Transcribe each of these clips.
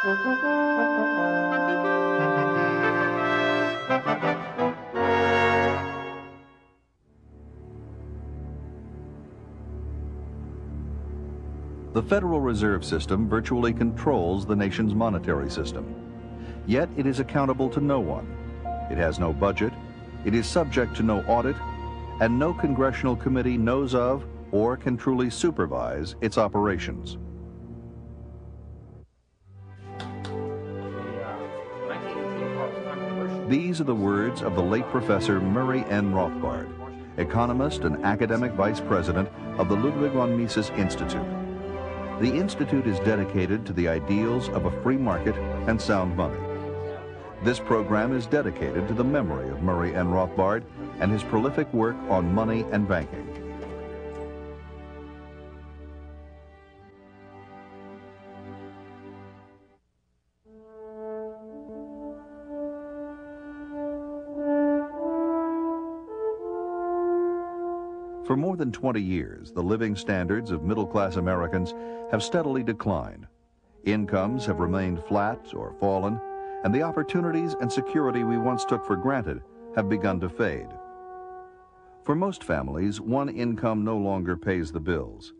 The Federal Reserve System virtually controls the nation's monetary system. Yet it is accountable to no one. It has no budget, it is subject to no audit, and no congressional committee knows of or can truly supervise its operations. These are the words of the late Professor Murray N. Rothbard, economist and academic vice president of the Ludwig von Mises Institute. The Institute is dedicated to the ideals of a free market and sound money. This program is dedicated to the memory of Murray N. Rothbard and his prolific work on money and banking. For more than 20 years, the living standards of middle-class Americans have steadily declined. Incomes have remained flat or fallen, and the opportunities and security we once took for granted have begun to fade. For most families, one income no longer pays the bills.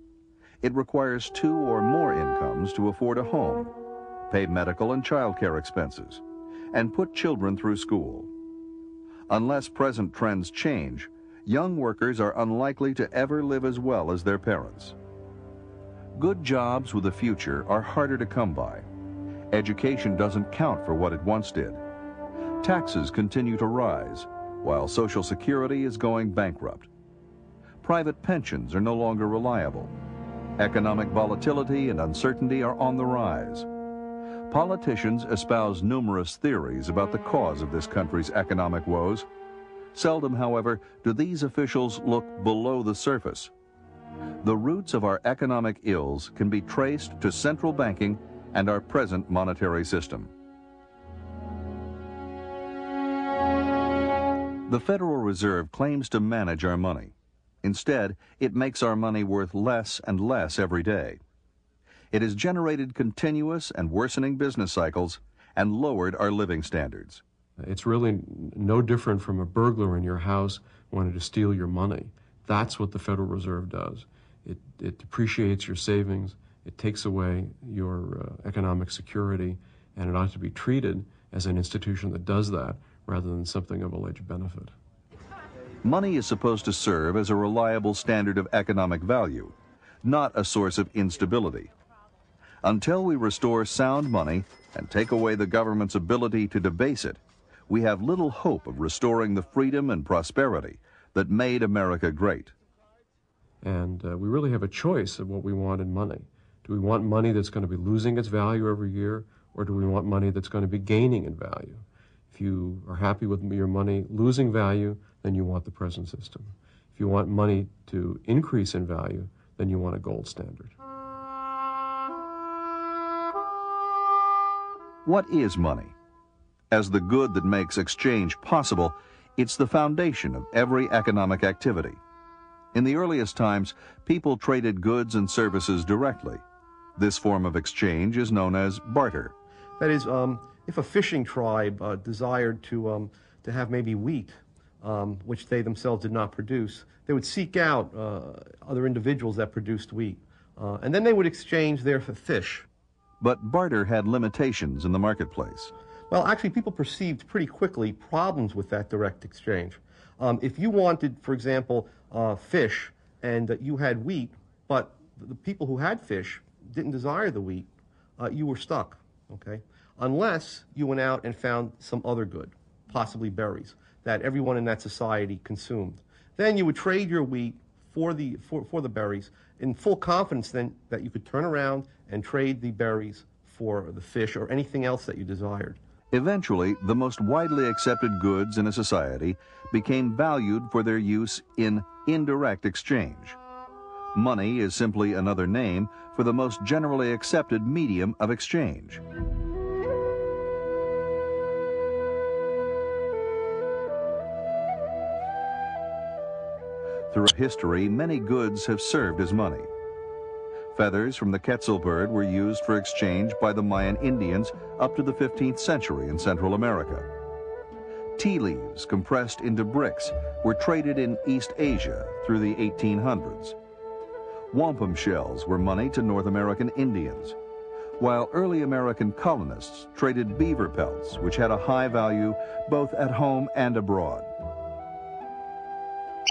It requires two or more incomes to afford a home, pay medical and child care expenses, and put children through school. Unless present trends change, young workers are unlikely to ever live as well as their parents. Good jobs with a future are harder to come by. Education doesn't count for what it once did. Taxes continue to rise, while Social Security is going bankrupt. Private pensions are no longer reliable. Economic volatility and uncertainty are on the rise. Politicians espouse numerous theories about the cause of this country's economic woes. Seldom, however, do these officials look below the surface. The roots of our economic ills can be traced to central banking and our present monetary system. The Federal Reserve claims to manage our money. Instead, it makes our money worth less and less every day. It has generated continuous and worsening business cycles and lowered our living standards. It's really no different from a burglar in your house wanting to steal your money. That's what the Federal Reserve does. It depreciates your savings, it takes away your economic security, and it ought to be treated as an institution that does that rather than something of alleged benefit. Money is supposed to serve as a reliable standard of economic value, not a source of instability. Until we restore sound money and take away the government's ability to debase it, we have little hope of restoring the freedom and prosperity that made America great. And we really have a choice of what we want in money. Do we want money that's going to be losing its value every year, or do we want money that's going to be gaining in value? If you are happy with your money losing value, then you want the present system. If you want money to increase in value, then you want a gold standard. What is money? As the good that makes exchange possible, it's the foundation of every economic activity. In the earliest times, people traded goods and services directly. This form of exchange is known as barter. That is, if a fishing tribe desired to have maybe wheat, which they themselves did not produce, they would seek out other individuals that produced wheat, and then they would exchange their fish. But barter had limitations in the marketplace. Well, actually, people perceived pretty quickly problems with that direct exchange. If you wanted, for example, fish, and you had wheat, but the people who had fish didn't desire the wheat, you were stuck, okay? Unless you went out and found some other good, possibly berries, that everyone in that society consumed. Then you would trade your wheat for the berries in full confidence then that you could turn around and trade the berries for the fish or anything else that you desired. Eventually, the most widely accepted goods in a society became valued for their use in indirect exchange. Money is simply another name for the most generally accepted medium of exchange. Throughout history, many goods have served as money. Feathers from the Quetzal bird were used for exchange by the Mayan Indians up to the 15th century in Central America. Tea leaves compressed into bricks were traded in East Asia through the 1800s. Wampum shells were money to North American Indians, while early American colonists traded beaver pelts, which had a high value both at home and abroad.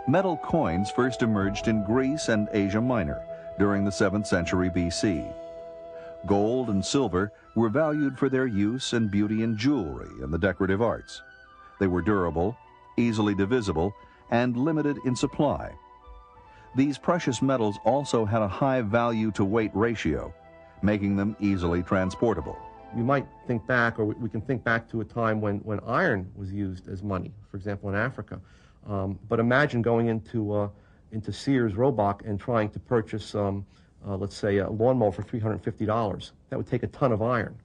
Metal coins first emerged in Greece and Asia Minor during the 7th century BC. Gold and silver were valued for their use and beauty in jewelry and the decorative arts. They were durable, easily divisible, and limited in supply. These precious metals also had a high value-to-weight ratio, making them easily transportable. You might think back, or we can think back to a time when iron was used as money, for example, in Africa. But imagine going into Sears Roebuck and trying to purchase, let's say, a lawnmower for $350. That would take a ton of iron,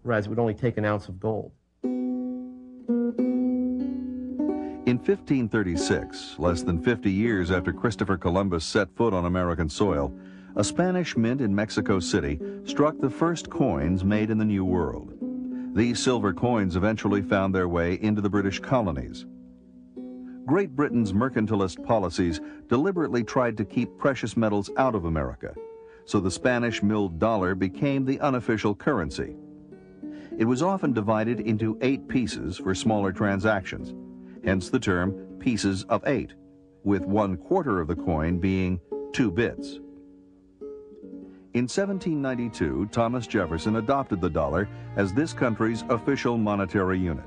whereas it would only take an ounce of gold. In 1536, less than 50 years after Christopher Columbus set foot on American soil, a Spanish mint in Mexico City struck the first coins made in the New World. These silver coins eventually found their way into the British colonies. Great Britain's mercantilist policies deliberately tried to keep precious metals out of America, so the Spanish milled dollar became the unofficial currency. It was often divided into 8 pieces for smaller transactions, hence the term pieces of 8, with 1/4 of the coin being 2 bits. In 1792, Thomas Jefferson adopted the dollar as this country's official monetary unit.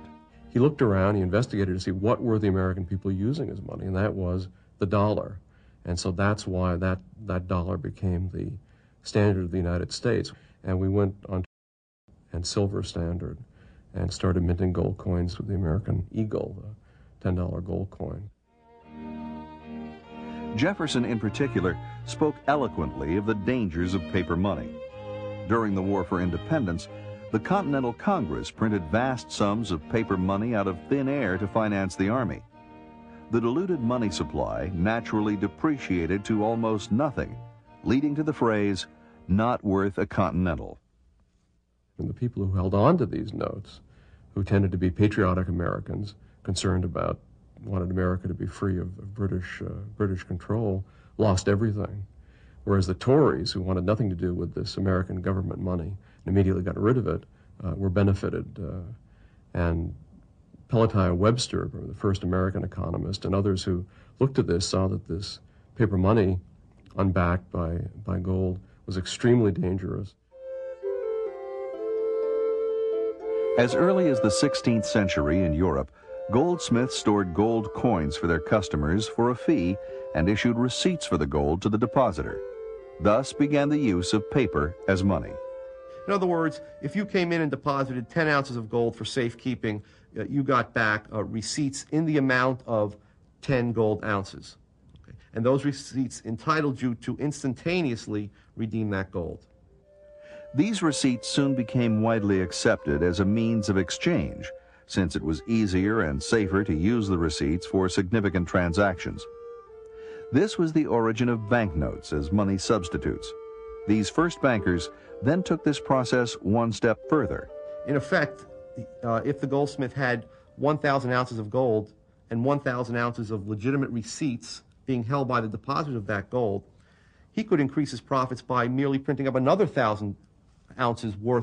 He looked around, he investigated to see what were the American people using as money, and that was the dollar. And so that's why that dollar became the standard of the United States. And we went on and silver standard and started minting gold coins with the American Eagle, the $10 gold coin. Jefferson, in particular, spoke eloquently of the dangers of paper money. During the War for Independence, the Continental Congress printed vast sums of paper money out of thin air to finance the Army. The diluted money supply naturally depreciated to almost nothing, leading to the phrase, "not worth a Continental." And the people who held on to these notes, who tended to be patriotic Americans, concerned about, wanted America to be free of British control, lost everything. Whereas the Tories, who wanted nothing to do with this American government money and immediately got rid of it, were benefited. And Pelatiah Webster, the first American economist, and others who looked at this saw that this paper money, unbacked by gold, was extremely dangerous. As early as the 16th century in Europe, goldsmiths stored gold coins for their customers for a fee and issued receipts for the gold to the depositor. Thus began the use of paper as money. In other words, if you came in and deposited 10 ounces of gold for safekeeping, you got back receipts in the amount of 10 gold ounces. Okay? And those receipts entitled you to instantaneously redeem that gold. These receipts soon became widely accepted as a means of exchange, since it was easier and safer to use the receipts for significant transactions. This was the origin of banknotes as money substitutes. These first bankers then took this process one step further. In effect, if the goldsmith had 1,000 ounces of gold and 1,000 ounces of legitimate receipts being held by the depositor of that gold, he could increase his profits by merely printing up another 1,000 ounces worth